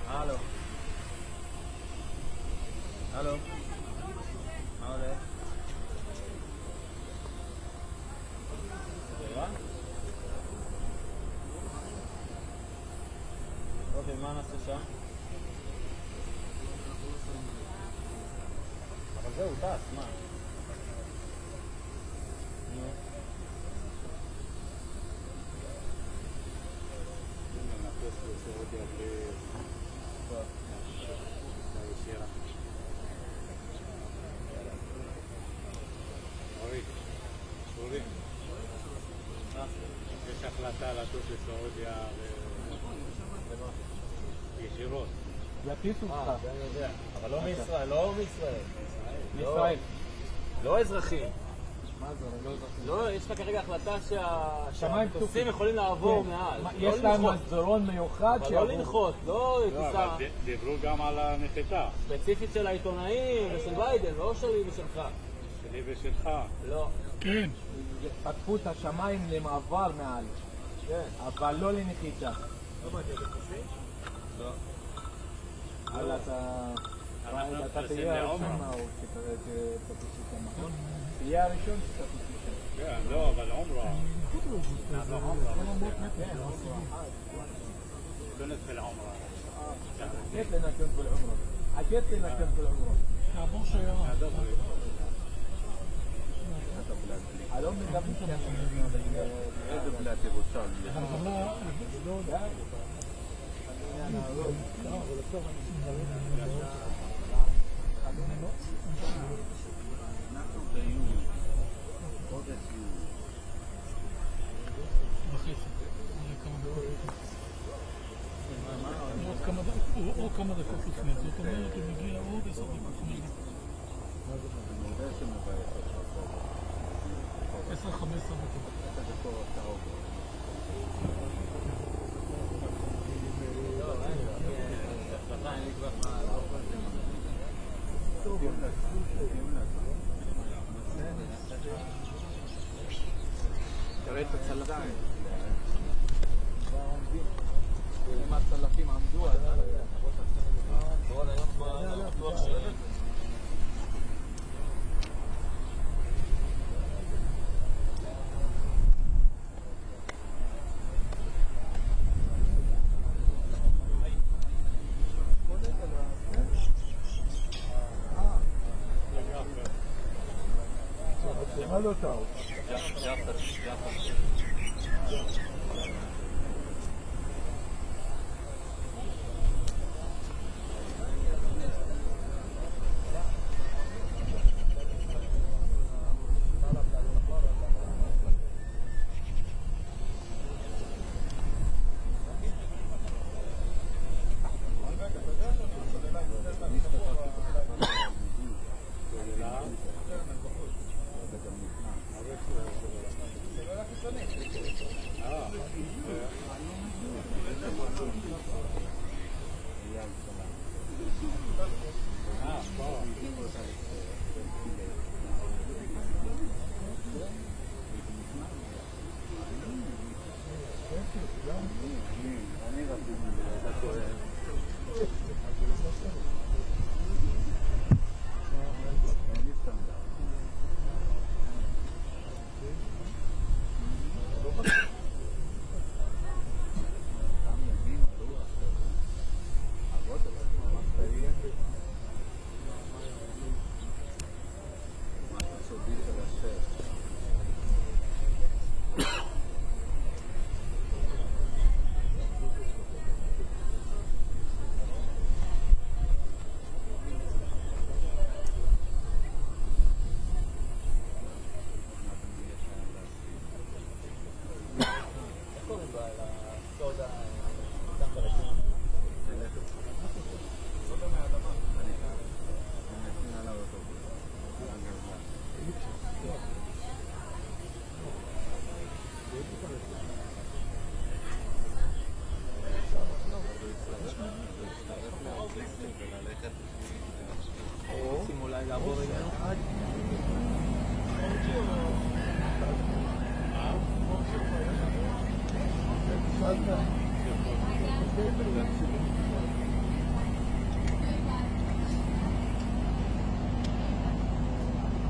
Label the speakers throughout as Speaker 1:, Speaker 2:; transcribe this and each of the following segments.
Speaker 1: הלו. הלו. מה הולך? אוקיי, מה נעשה שם? אבל זהו, טס, מה? נו.
Speaker 2: נעטוס לסעודיה בישירה. אורי, שורי. יש החלטה לטוס לסעודיה ישירות.
Speaker 3: יטיסו אותך.
Speaker 1: אני יודע. אבל לא מישראל, לא מישראל. מישראל. לא אזרחים.
Speaker 3: מה זה? לא אזרחים.
Speaker 1: לא, יש לך כרגע החלטה שהמטוסים יכולים לעבור מעל.
Speaker 3: יש להם מסדרון מיוחד
Speaker 1: אבל לא לנחות, לא טיסה.
Speaker 2: אבל דיברו גם על הנחיתה.
Speaker 1: ספציפית של העיתונאים ושל ביידן, לא שלי ושלך.
Speaker 2: שלי ושלך.
Speaker 1: לא.
Speaker 3: כן. פתחו את השמיים למעבר מעל.
Speaker 1: כן.
Speaker 3: אבל לא לנחיתה.
Speaker 1: לא באתי לטוסים? לא.
Speaker 3: אבל אתה תהיה הראשון שתטוס שם. תהיה הראשון שתטוס שם.
Speaker 2: כן, לא, אבל עומרה. נעבור עומרה. كنت في العمرة.
Speaker 3: حكيت لنا كنت في العمرة. حكيت لنا كنت في العمرة. الأم قبل
Speaker 2: هذا بلاد الوصال.
Speaker 4: עוד כמה דקות לפני, זאת אומרת, הוא מגיע עוד 10 דקות, 5 דקות. 10-15 דקות.
Speaker 3: תראה את הצלפים. אם הצלפים עמדו אז... هلو تاو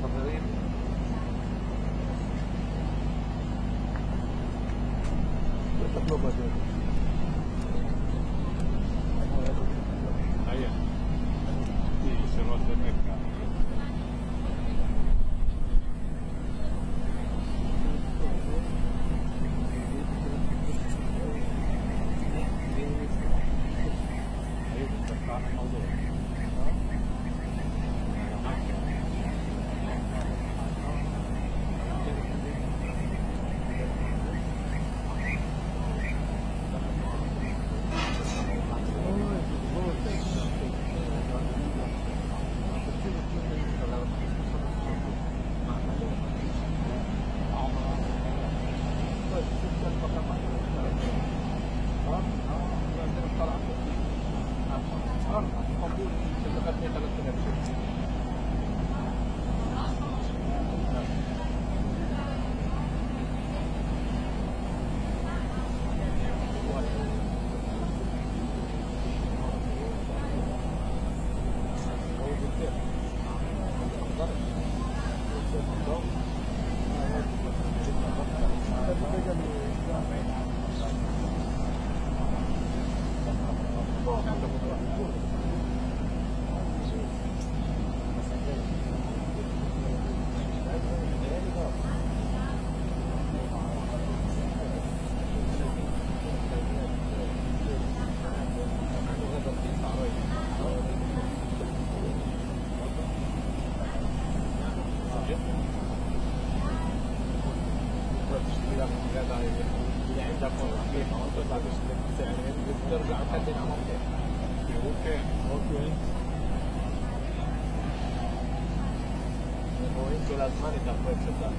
Speaker 1: חברים,
Speaker 3: בטח לא בדרך.
Speaker 2: هيا في سيرات مكة
Speaker 1: כל הזמן את הפרויקט של דאטה.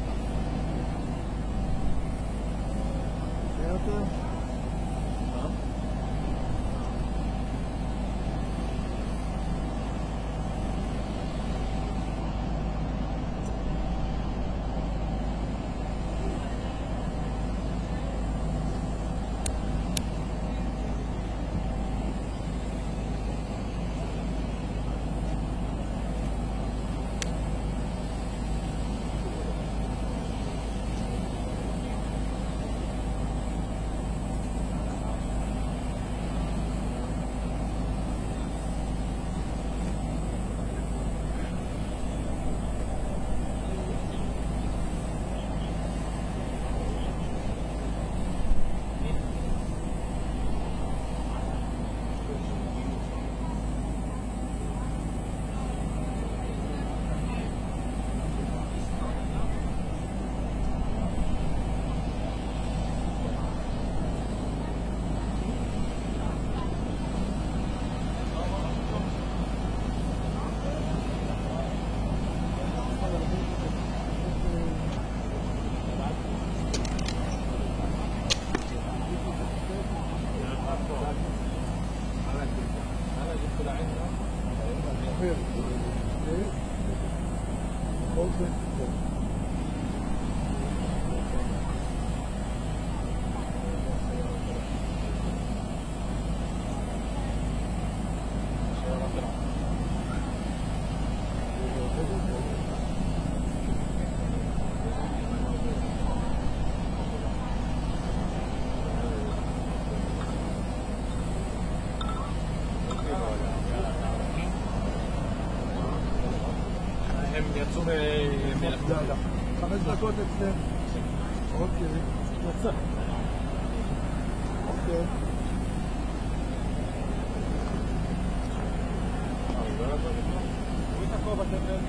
Speaker 3: זה יותר?
Speaker 1: מה? הם יצאו מלחמה.
Speaker 3: 5 דקות אצלנו. אוקיי. יצא. אוקיי.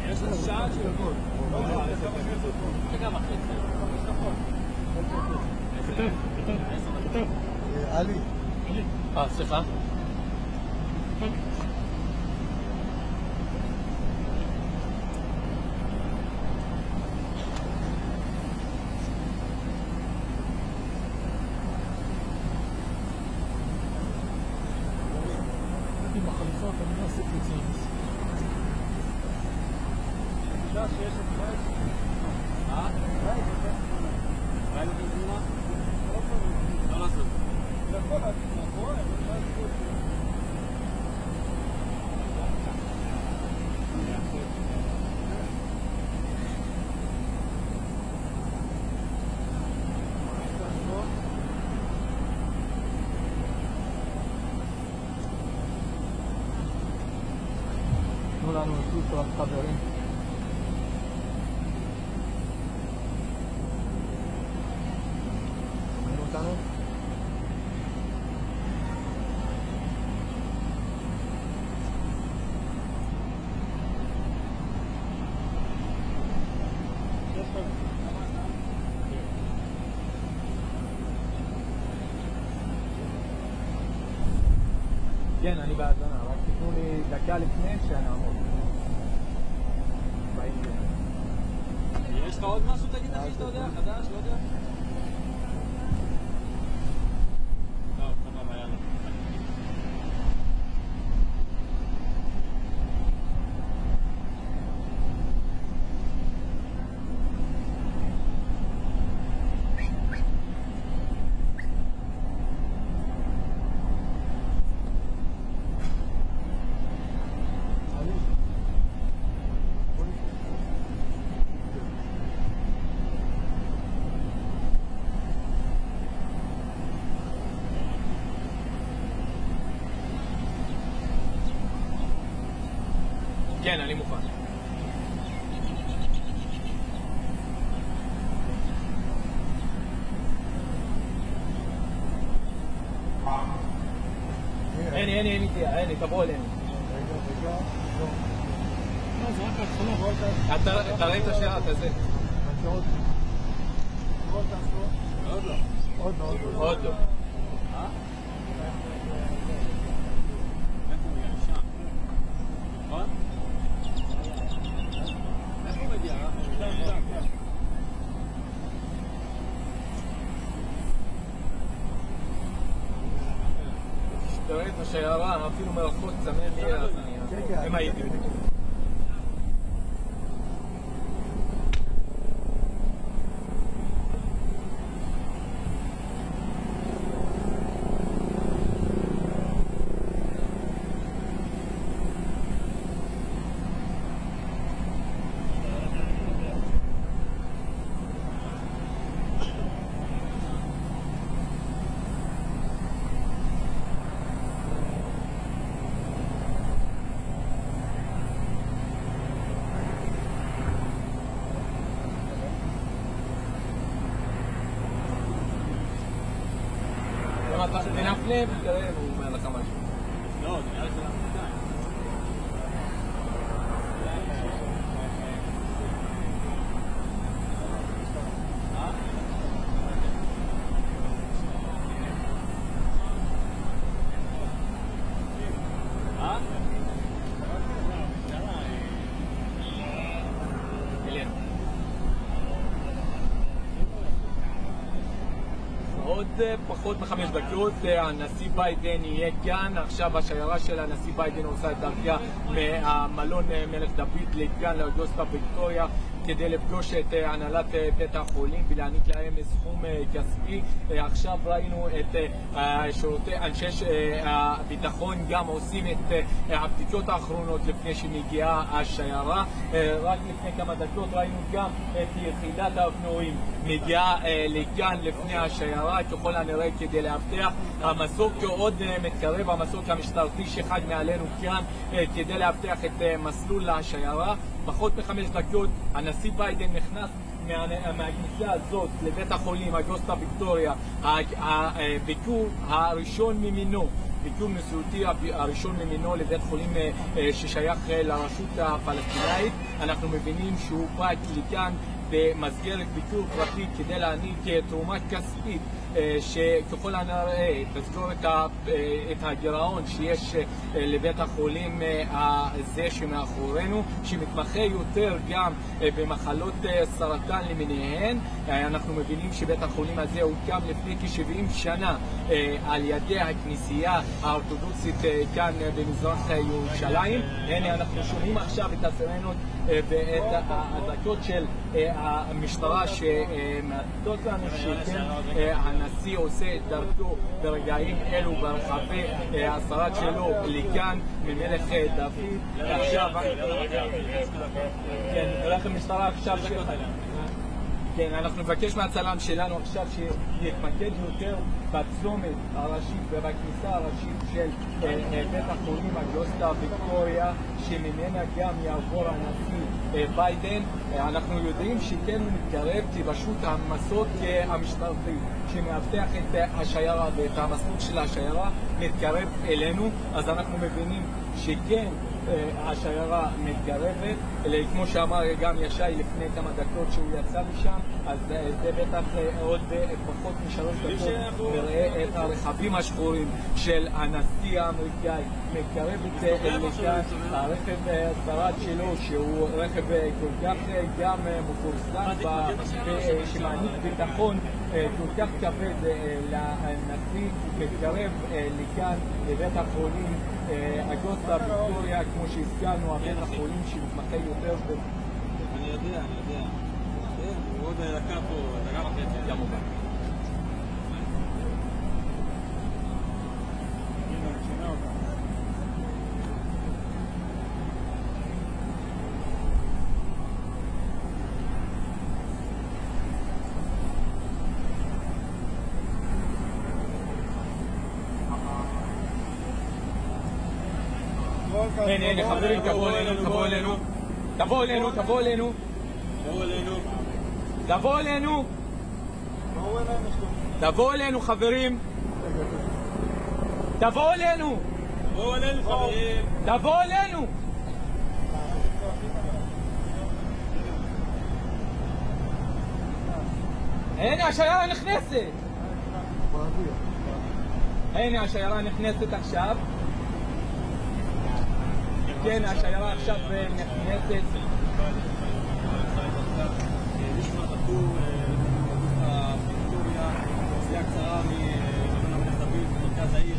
Speaker 1: יש לך שעה של דקות.
Speaker 3: עלי.
Speaker 1: סליחה?
Speaker 4: עם החליפות, אני לא עשיתי את זה.
Speaker 1: שיש את בית. בית במדינה? לא לעשות. זה הכל
Speaker 3: תנו לנו סוסו חברים. שומעים אותנו? כן, אני בהאזנה, רק תיתנו לי דקה לפני שנעמוד.
Speaker 1: יש לך עוד משהו תגיד אחי שאתה יודע? חדש? לא יודע?
Speaker 2: טוב, סבבה, יאללה.
Speaker 3: כן, אני מוכן. הנה, תבוא אלינו.
Speaker 4: לא, זה רק ההתחלה.
Speaker 3: תראה את השעה, אתה זה.
Speaker 2: עוד לא.
Speaker 3: עוד לא.
Speaker 2: איפה הוא מגיע? שם. נכון? איפה הוא מגיע? שם.
Speaker 3: תראה את השיירה, אפילו מרחוק צמא לי, אז אני... אם הייתי. תנפנה ותראה, הוא אומר לך משהו.
Speaker 2: לא, זה נראה לי שלנו מדי.
Speaker 3: עוד פחות מ5 דקות הנשיא ביידן יהיה כאן. עכשיו השיירה של הנשיא ביידן עושה את דרכה מהמלון מלך דוד לכאן לאוגוסטה ויקטוריה כדי לפגוש את הנהלת בית החולים ולהעניק להם סכום כספי. עכשיו ראינו את אנשי הביטחון גם עושים את הבדיקות האחרונות לפני שמגיעה השיירה. רק לפני כמה דקות ראינו גם את יחידת האופנועים מגיעה לכאן לפני השיירה, ככל הנראה כדי להבטיח. המסוק עוד מתקרב, המסוק המשטרתי שחג מעלינו כאן כדי להבטיח את מסלול השיירה. פחות מ5 דקות הנשיא ביידן נכנס מהכניסה הזאת לבית החולים אוגוסטה ויקטוריה, הביקור הראשון ממינו, ביקור נשיאותי הראשון ממינו לבית חולים ששייך לרשות הפלסטינאית. אנחנו מבינים שהוא בא לכאן במסגרת ביקור פרטי כדי להעניק תרומה כספית שככל הנראה תסגור את הגירעון שיש לבית החולים הזה שמאחורינו, שמתמחה יותר גם במחלות סרטן למיניהן. אנחנו מבינים שבית החולים הזה הוקם לפני כ70 שנה על ידי הכנסייה האורתודוקסית כאן במזרח ירושלים. הנה אנחנו שומעים עכשיו את הסירנות ואת האזעקות של המשטרה שמעטות לנו שכן שהנשיא עושה את דרכו ברגעים אלו ברחבי השרד שלו לכאן ממלך דוד. עכשיו כן, הולך המשטרה עכשיו כן, אנחנו נבקש מהצלם שלנו עכשיו שיתמקד יותר בצומת הראשית ובכניסה הראשית של בית החולים אוגוסטה ויקטוריה, שממנה גם יעבור הנשיא ביידן. אנחנו יודעים שכן הוא מתקרב כי פשוט המסוק המשטרתי שמאבטח את השיירה ואת המסלול של השיירה מתקרב אלינו, אז אנחנו מבינים שכן השיירה מתקרבת, כמו שאמר גם ישי לפני כמה דקות שהוא יצא משם, אז זה בטח עוד פחות משלוש דקות נראה את הרכבים השחורים של הנשיא האמריקאי מתקרבת לכאן. הרכב השרד שלו שהוא רכב כל כך גם מפורסם שמעניק ביטחון כל כך כבד לנשיא מתקרב לכאן לבית החולים אוגוסטה ויקטוריה, כמו שהזכרנו, הבית החולים שמתמחה יותר
Speaker 2: אני יודע. הוא עוד דקה פה, דקה וחצי.
Speaker 3: כמובן. הנה חברים, תבואו אלינו חברים, תבואו אלינו. הנה השיירה נכנסת עכשיו. כן, השיירה עכשיו נכנסת.
Speaker 2: נשמע בטור ויקטוריה, נסיעה קצרה ממלך דוד, מרכז העיר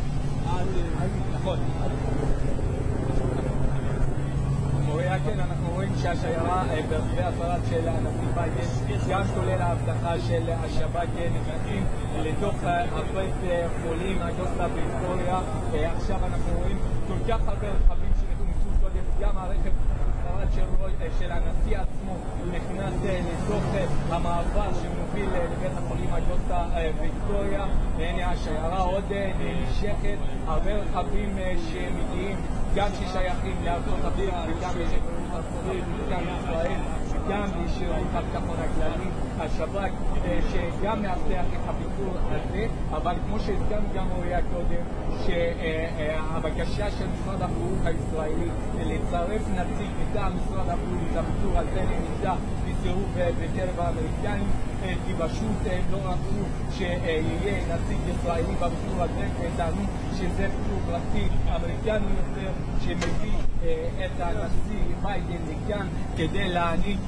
Speaker 2: עד
Speaker 3: נכון. כן, אנחנו רואים שהשיירה ברחבי השרד של הנשיא ביידן, גם כולל ההבטחה של השב"כ, נכנסים לתוך בית חולים אוגוסטה ויקטוריה. עכשיו אנחנו רואים כל כך הרבה רכבים שנכנסו קודם, גם הרכב של הנשיא עצמו נכנס לתוך המעבר שמוביל לבית החולים אוגוסטה ויקטוריה. הנה השיירה עוד נמשכת, הרבה רכבים שמגיעים גם ששייכים לארצות הברית וגם לשירות ארצות וגם לישראל וגם לשירות הביטחון הכללי, השב"כ שגם מאבטח את הביקור הזה. אבל כמו שהזכרנו גם אוריה קודם, שהבקשה של משרד הבריאות הישראלי לצרף נציג מטעם משרד הבריאות לביקור הזה נמצא בסירוב בקרב האמריקאים, כי פשוט לא רצו שיהיה נציג ישראלי בביקור הזה, וטענו שזה ביקור פרטי אמריקני יותר שמביא את הנשיא ביידן לכאן כדי להעניק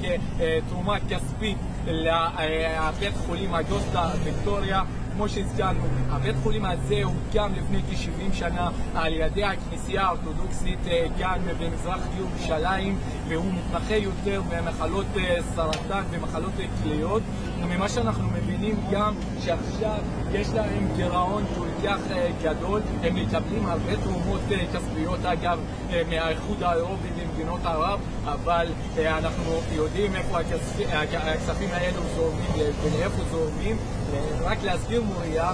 Speaker 3: תרומה כספית לבית חולים אוגוסטה ויקטוריה. כמו שהזכרנו, הבית חולים הזה הוקם לפני כ-70 שנה על ידי הכנסייה האורתודוקסית כאן במזרח ירושלים, והוא מתמחה יותר במחלות סרטן ומחלות כליות. וממה שאנחנו מבינים גם שעכשיו יש להם גירעון כל כך גדול, הם מקבלים הרבה תרומות כספיות אגב מהאיחוד האירופי ומדינות ערב, אבל אנחנו יודעים איפה הכספים האלו זורמים ולאיפה זורמים. רק להסביר מוריה,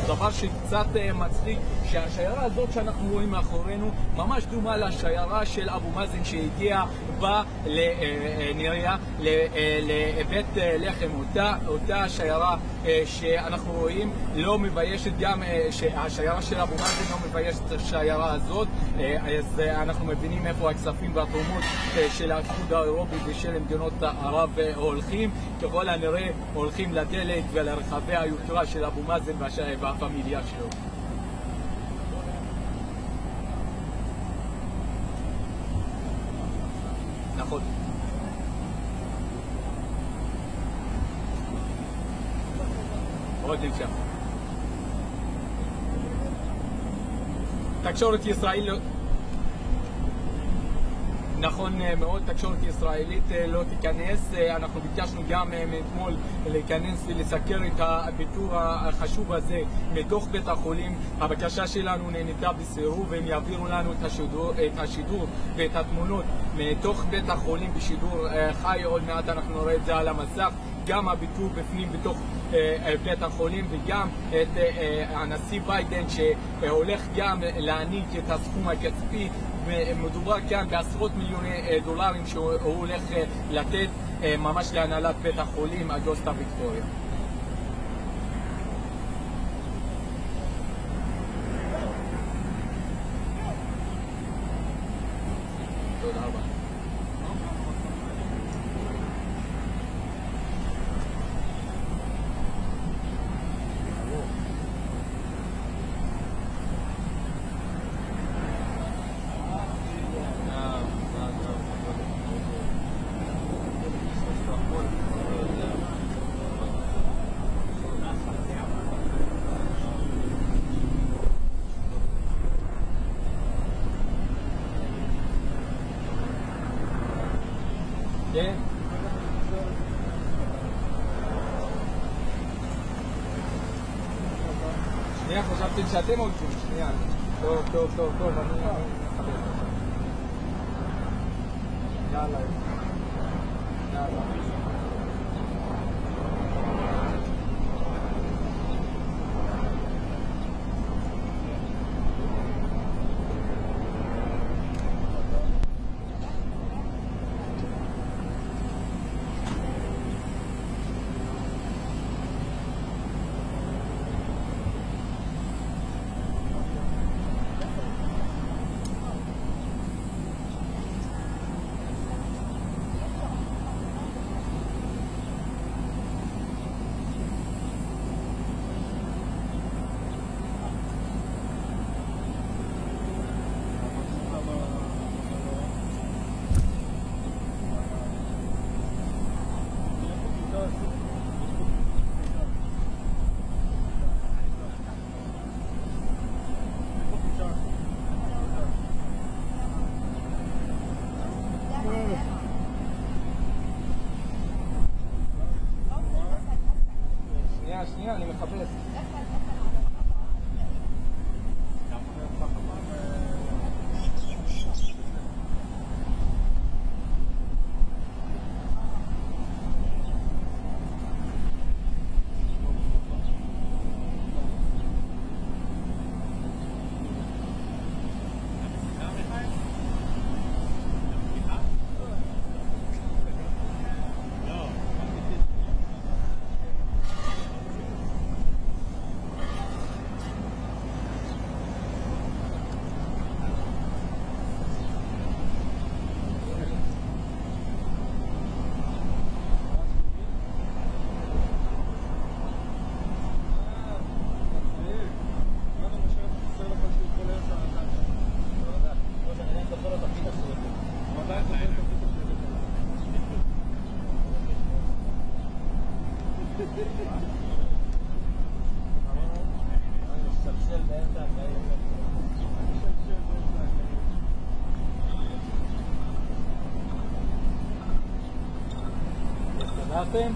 Speaker 3: דבר שקצת מצחיק, שהשיירה הזאת שאנחנו רואים מאחורינו ממש דומה לשיירה של אבו מאזן שהגיעה בה לנריה, לבית לחם. אותה שיירה שאנחנו רואים לא מביישת, גם שהשיירה של אבו מאזן לא מביישת את השיירה הזאת. אז אנחנו מבינים איפה הכספים והתרומות של האיחוד האירופי ושל מדינות ערב הולכים. ככל הנראה הולכים לדלק ולרחבי היוקרה של אבו מאזן והפמיליה שלו. נכון. עוד נמשך. תקשורת ישראל נכון מאוד, תקשורת ישראלית לא תיכנס. אנחנו ביקשנו גם מאתמול להיכנס ולסקר את הביקור החשוב הזה מתוך בית החולים. הבקשה שלנו נענתה בסירוב, והם יעבירו לנו את השידור ואת התמונות מתוך בית החולים בשידור חי. עוד מעט אנחנו נראה את זה על המסך, גם הביקור בפנים בתוך בית החולים, וגם את הנשיא ביידן שהולך גם להעניק את הסכום הכספי. מדובר כאן בעשרות מיליוני דולרים שהוא הולך לתת ממש להנהלת בית החולים אוגוסטה ויקטוריה. תודה רבה. כן. שנייה, חשבתי שאתם הולכים, שנייה. טוב, אני אחבר. יאללה. שנייה, אני מחפש. הסתדרתם?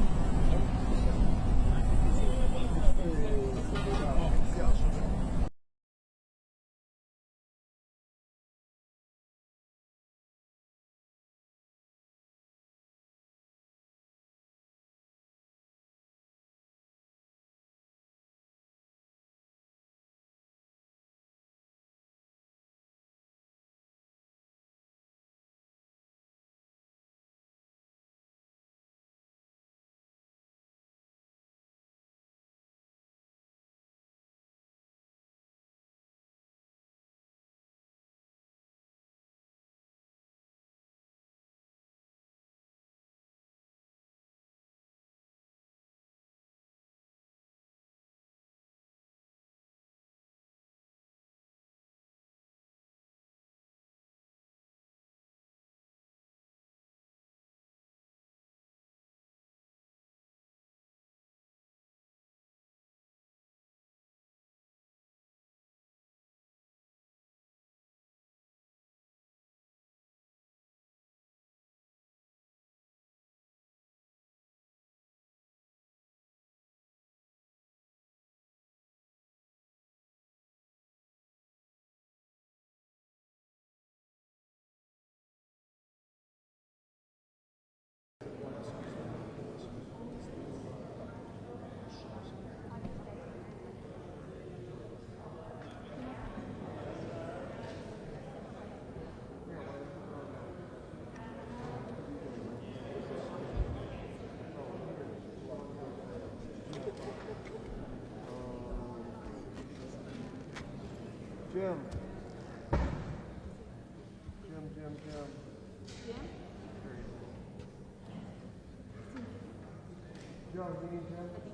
Speaker 5: Jim. Jim. Joe, do you need Jim?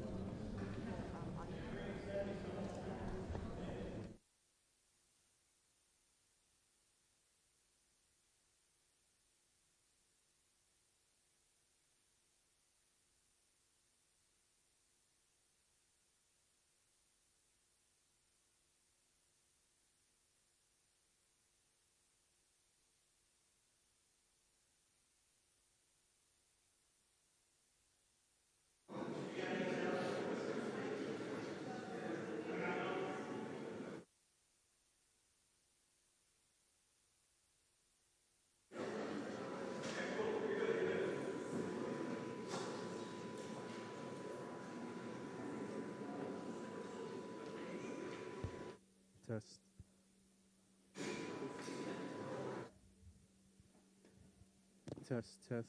Speaker 6: Test. Test. Test.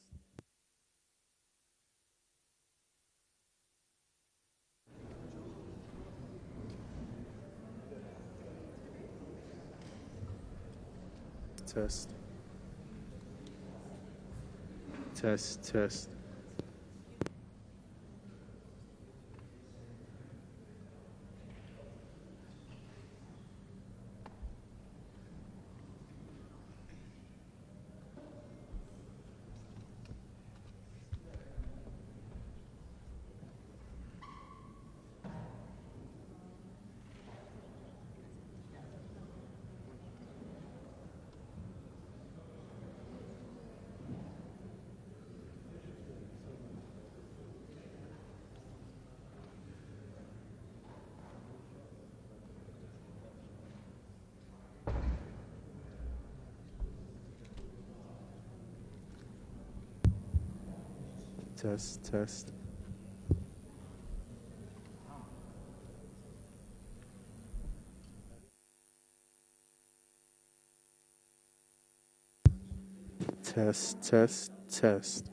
Speaker 6: Test. Test. Test.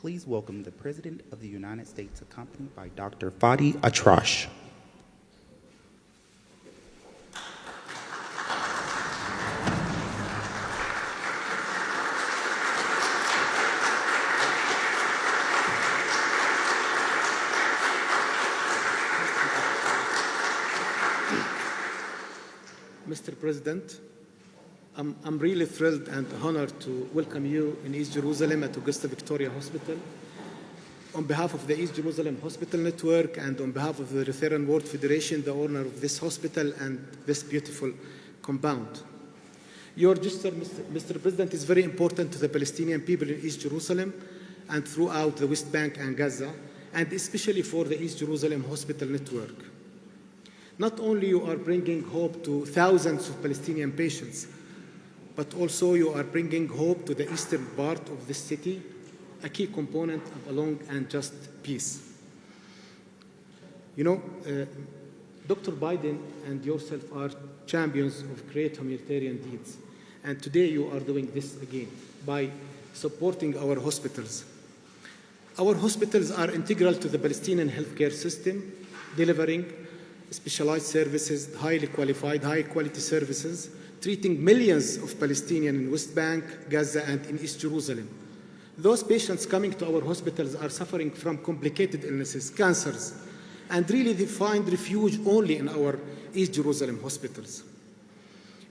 Speaker 7: Please welcome the President of the United States, accompanied by Dr. Fadi Atrash.
Speaker 8: Mr. President, I'm really thrilled and honored to welcome you in East Jerusalem at Augusta Victoria Hospital. On behalf of the East Jerusalem Hospital Network and on behalf of the Lutheran World Federation, the owner of this hospital and this beautiful compound. Your gesture, Mr. President, is very important to the Palestinian people in East Jerusalem and throughout the West Bank and Gaza, and especially for the East Jerusalem Hospital Network. Not only you are bringing hope to thousands of Palestinian patients, but also you are bringing hope to the eastern part of this city, a key component of a long and just peace. You know, Dr. Biden and yourself are champions of great humanitarian deeds, and today you are doing this again by supporting our hospitals. Our hospitals are integral to the Palestinian healthcare system, delivering specialized services, highly qualified, high-quality services, treating millions of Palestinians in West Bank, Gaza, and in East Jerusalem. Those patients coming to our hospitals are suffering from complicated illnesses, cancers, and really they find refuge only in our East Jerusalem hospitals.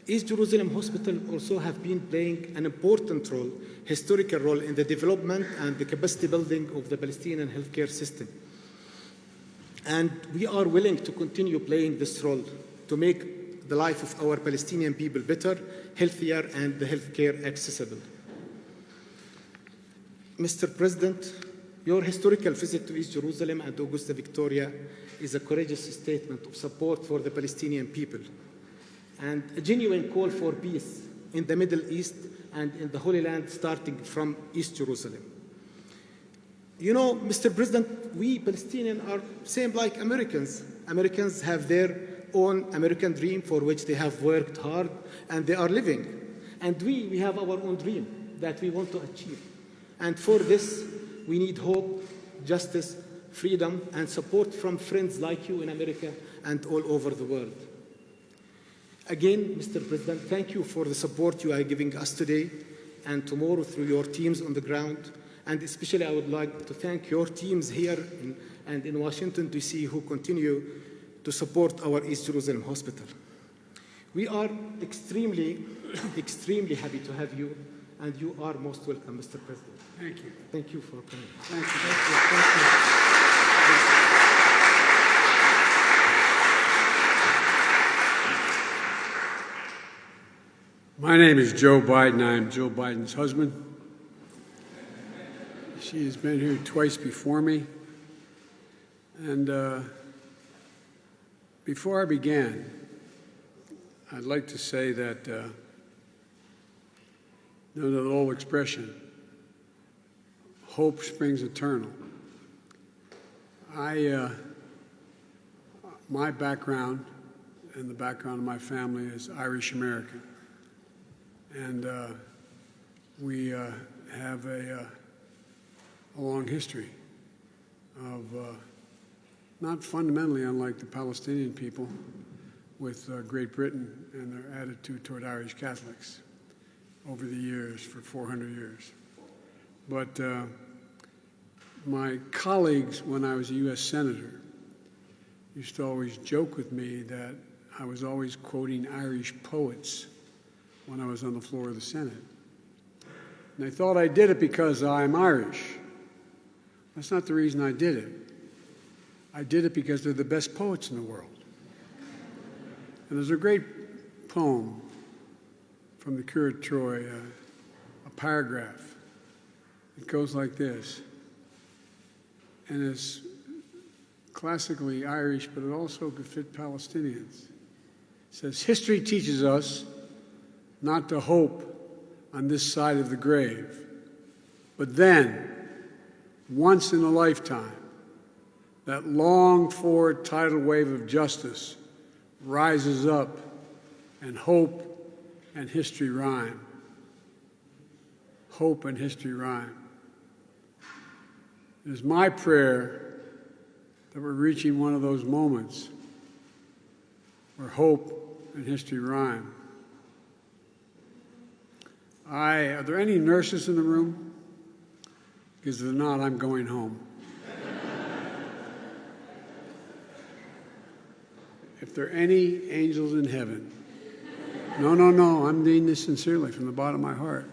Speaker 8: East Jerusalem Hospital also have been playing an important role, historical role, in the development and the capacity building of the Palestinian healthcare system. And we are willing to continue playing this role to make the life of our Palestinian people better, healthier, and the healthcare accessible. Mr. President, your historical visit to East Jerusalem and Augusta Victoria is a courageous statement of support for the Palestinian people and a genuine call for peace in the Middle East and in the Holy Land, starting from East Jerusalem. You know, Mr. President, we Palestinians are same like Americans. Americans have their own American dream for which they have worked hard and they are living. And we have our own dream that we want to achieve. And for this, we need hope, justice, freedom, and support from friends like you in America and all over the world. Again, Mr. President, thank you for the support you are giving us today and tomorrow through your teams on the ground. And especially I would like to thank your teams here and in Washington, D.C. who continue to support our East Jerusalem Hospital. We are extremely, extremely happy to have you, and you are most welcome, Mr. President.
Speaker 4: Thank you.
Speaker 8: Thank you for coming.
Speaker 4: Thank you.
Speaker 8: Thank you.
Speaker 9: My name is Joe Biden. I'm Joe Biden's husband. She has been here twice before me. And before I began, I'd like to say that you know the old expression, hope springs eternal. My background and the background of my family is Irish American. And we have a long history of not fundamentally unlike the Palestinian people with Great Britain and their attitude toward Irish Catholics over the years for 400 years. But my colleagues, when I was a U.S. Senator, used to always joke with me that I was always quoting Irish poets when I was on the floor of the Senate. And they thought I did it because I'm Irish. That's not the reason I did it. I did it because they're the best poets in the world. And there's a great poem from the Curate Troy, a paragraph. It goes like this, and it's classically Irish, but it also could fit Palestinians. It says, history teaches us not to hope on this side of the grave, but then, once in a lifetime, that longed-for tidal wave of justice rises up, and hope and history rhyme. Hope and history rhyme. It is my prayer that we're reaching one of those moments where hope and history rhyme. Are there any nurses in the room? Because if they're not, I'm going home. If there are any angels in heaven, no, I'm doing this sincerely from the bottom of my heart.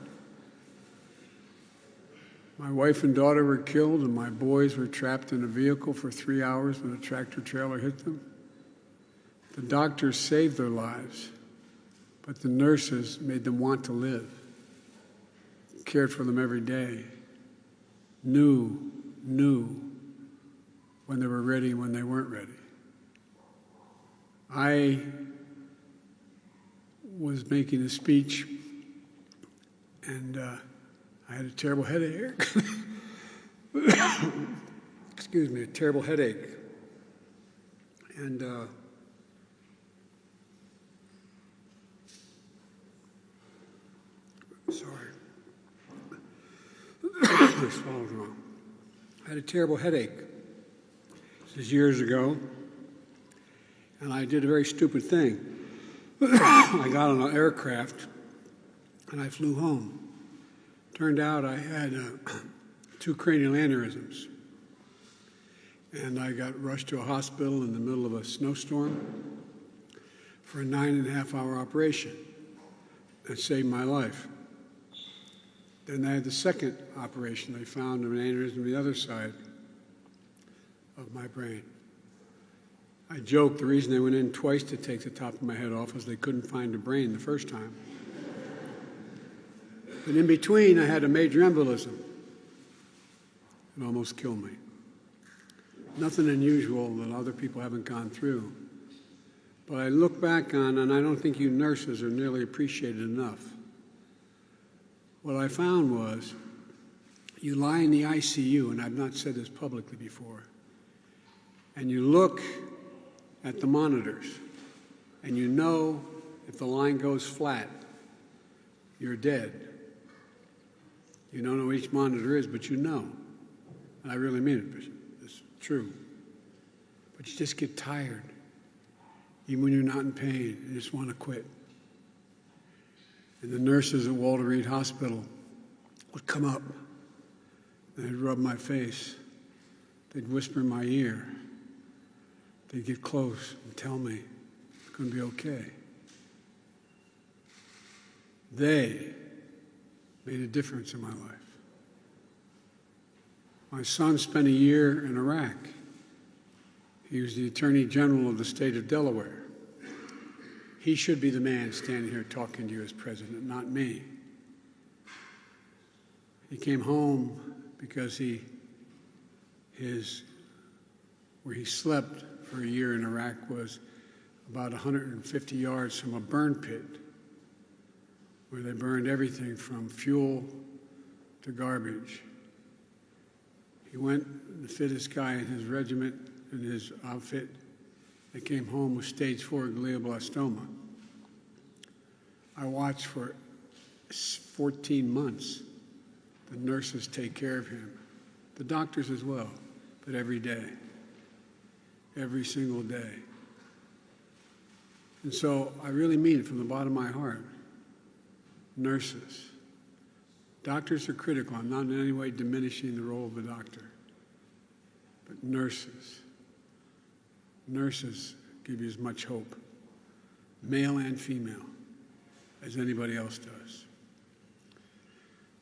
Speaker 9: My wife and daughter were killed, and my boys were trapped in a vehicle for 3 hours when a tractor trailer hit them. The doctors saved their lives, but the nurses made them want to live, cared for them every day, knew when they were ready and when they weren't ready. I was making a speech, and I had a terrible headache. Excuse me, a terrible headache. And sorry. I swallowed wrong. I had a terrible headache. This is years ago. And I did a very stupid thing. I got on an aircraft and I flew home. Turned out I had 2 cranial aneurysms. And I got rushed to a hospital in the middle of a snowstorm for a 9.5-hour operation. That saved my life. Then I had the second operation. They found an aneurysm on the other side of my brain. I joked the reason they went in twice to take the top of my head off was they couldn't find a brain the first time. But in between, I had a major embolism. It almost killed me. Nothing unusual that other people haven't gone through. But I look back on, and I don't think you nurses are nearly appreciated enough. What I found was, you lie in the ICU, and I've not said this publicly before, and you look at the monitors, and you know if the line goes flat, you're dead. You don't know what each monitor is, but you know. And I really mean it, it's true. But you just get tired. Even when you're not in pain, you just want to quit. And the nurses at Walter Reed Hospital would come up, and they'd rub my face. They'd whisper in my ear. They'd get close and tell me it's going to be okay. They made a difference in my life. My son spent a year in Iraq. He was the Attorney General of the state of Delaware. He should be the man standing here talking to you as president, not me. He came home because where he slept for a year in Iraq was about 150 yards from a burn pit where they burned everything from fuel to garbage. He went, the fittest guy in his regiment, in his outfit. They came home with stage 4 glioblastoma. I watched for 14 months the nurses take care of him, the doctors as well, but every day, every single day. And so I really mean it from the bottom of my heart. Nurses. Doctors are critical. I'm not in any way diminishing the role of the doctor. But nurses. Nurses give you as much hope, male and female, as anybody else does.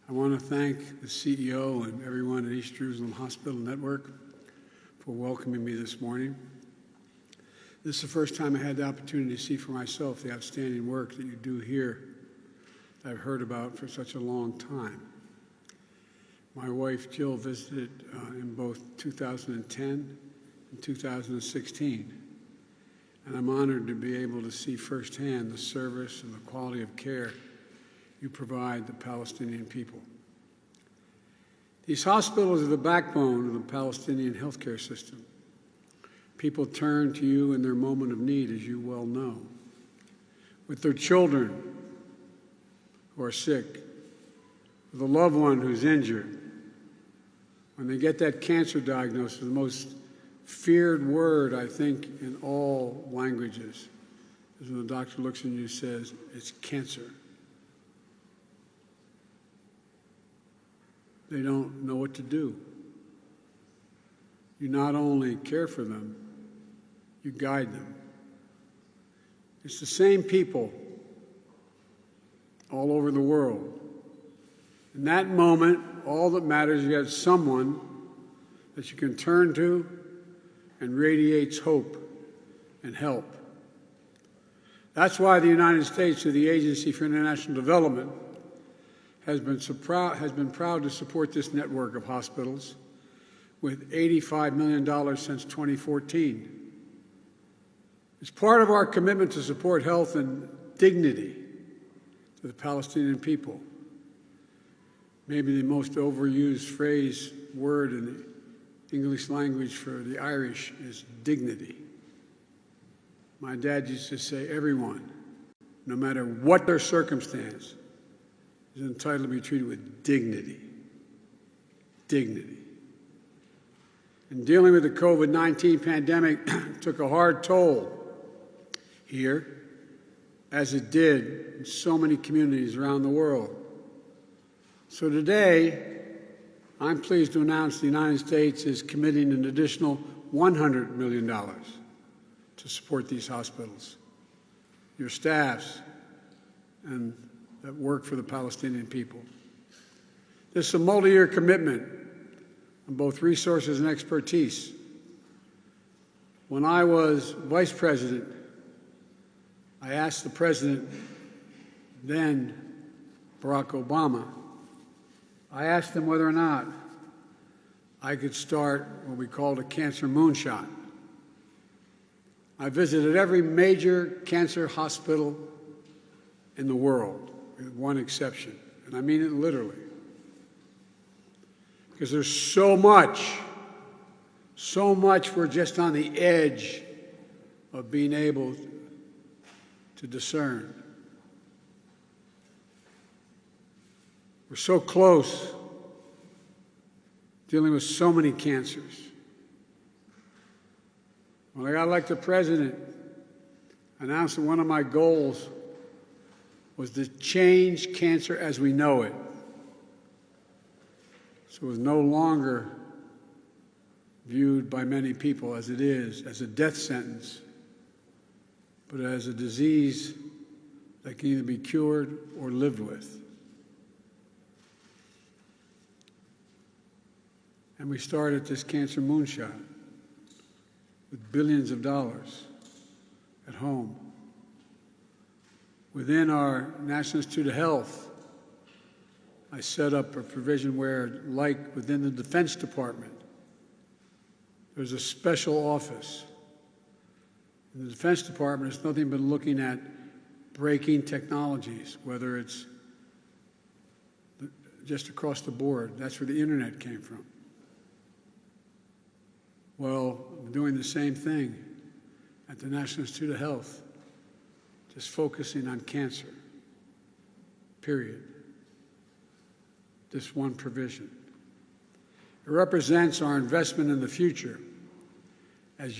Speaker 9: I want to thank the CEO and everyone at East Jerusalem Hospital Network for welcoming me this morning. This is the first time I had the opportunity to see for myself the outstanding work that you do here that I've heard about for such a long time. My wife, Jill, visited in both 2010 and 2016, and I'm honored to be able to see firsthand the service and the quality of care you provide the Palestinian people. These hospitals are the backbone of the Palestinian healthcare system. People turn to you in their moment of need, as you well know, with their children who are sick, with a loved one who's injured, when they get that cancer diagnosis, the most feared word, I think, in all languages is when the doctor looks at you and says, it's cancer. They don't know what to do. You not only care for them, you guide them. It's the same people all over the world. In that moment, all that matters is you have someone that you can turn to and radiates hope and help. That's why the United States, through the Agency for International Development, has been proud to support this network of hospitals with $85 million since 2014. It's part of our commitment to support health and dignity to the Palestinian people. Maybe the most overused word in the English language for the Irish is dignity. My dad used to say, everyone, no matter what their circumstance, is entitled to be treated with dignity. Dignity. And dealing with the COVID-19 pandemic took a hard toll here, as it did in so many communities around the world. So today, I'm pleased to announce the United States is committing an additional $100 million to support these hospitals, your staffs, and that work for the Palestinian people. This is a multi-year commitment on both resources and expertise. When I was vice president, I asked the president, then Barack Obama, I asked him whether or not I could start what we called a cancer moonshot. I visited every major cancer hospital in the world, with one exception, and I mean it literally. Because there's so much we're just on the edge of being able to discern. We're so close, dealing with so many cancers. When I got elected president, I announced that one of my goals was to change cancer as we know it. So it was no longer viewed by many people as it is, as a death sentence, but as a disease that can either be cured or lived with. And we started this cancer moonshot with billions of dollars at home. Within our National Institute of Health, I set up a provision where, like within the Defense Department, there's a special office. In the Defense Department, it's nothing but looking at breaking technologies, whether it's just across the board. That's where the internet came from. Well, I'm doing the same thing at the National Institute of Health, just focusing on cancer, period. This one provision. It represents our investment in the future as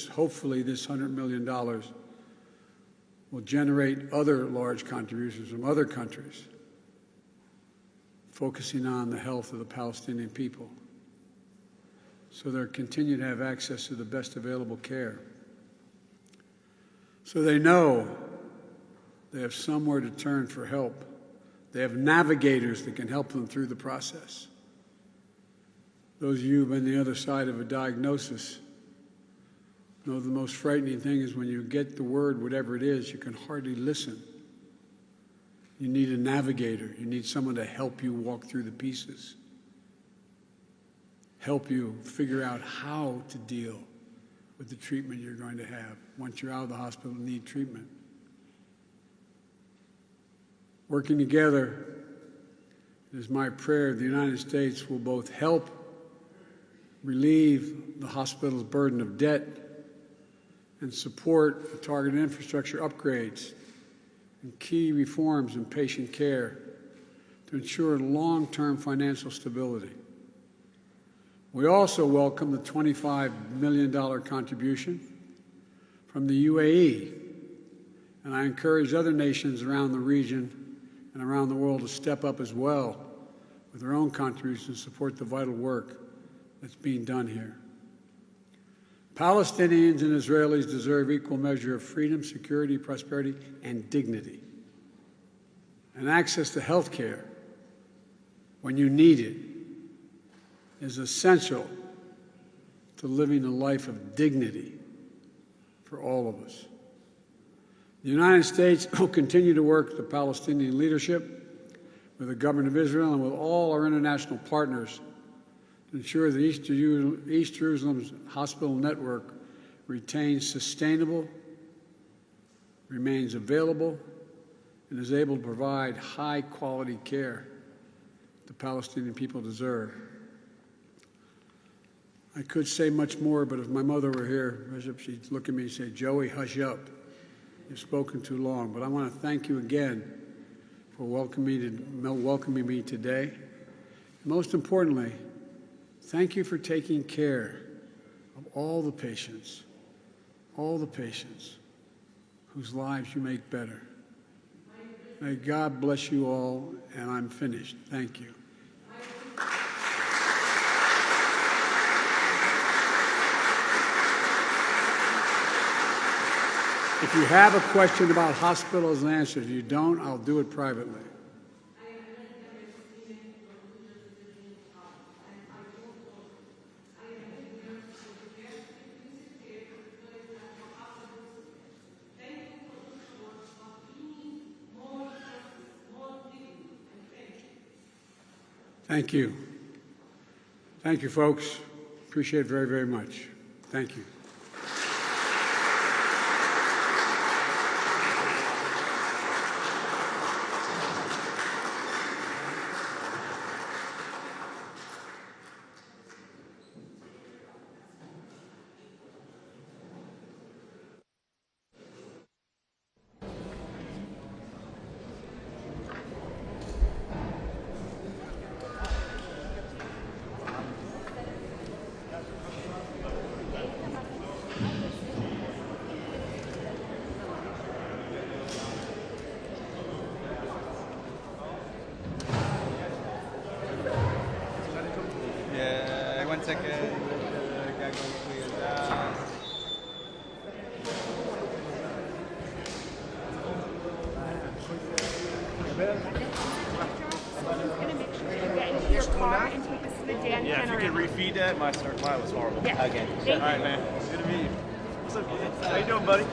Speaker 9: hopefully this $100 million will generate other large contributions from other countries, focusing on the health of the Palestinian people, so they'll continue to have access to the best available care. So they know they have somewhere to turn for help. They have navigators that can help them through the process. Those of you who've been the other side of a diagnosis know the most frightening thing is when you get the word, whatever it is, you can hardly listen. You need a navigator. You need someone to help you walk through the pieces, help you figure out how to deal with the treatment you're going to have once you're out of the hospital and need treatment. Working together, it is my prayer the United States will both help relieve the hospital's burden of debt and support the targeted infrastructure upgrades and key reforms in patient care to ensure long-term financial stability. We also welcome the $25 million contribution from the UAE, and I encourage other nations around the region and around the world to step up as well with their own contributions to support the vital work that's being done here. Palestinians and Israelis deserve equal measure of freedom, security, prosperity, and dignity. And access to health care when you need it is essential to living a life of dignity for all of us. The United States will continue to work with the Palestinian leadership, with the government of Israel, and with all our international partners to ensure that East Jerusalem's hospital network retains sustainable, remains available, and is able to provide high-quality care the Palestinian people deserve. I could say much more, but if my mother were here, Bishop, she'd look at me and say, "Joey, hush up. You've spoken too long." But I want to thank you again for welcoming me today. Most importantly, thank you for taking care of all the patients whose lives you make better. May God bless you all, and I'm finished. Thank you. If you have a question about hospitals and answers, if you don't, I'll do it privately. Thank you. Thank you, folks. Appreciate it very, very much. Thank you.
Speaker 2: Yeah, 1 second. Gotta go clear that.
Speaker 1: Yeah, if you could refeed that, mine was horrible.
Speaker 10: Yeah.
Speaker 1: Again. All right, man. It's good to meet you. What's up, man? How you doing, buddy?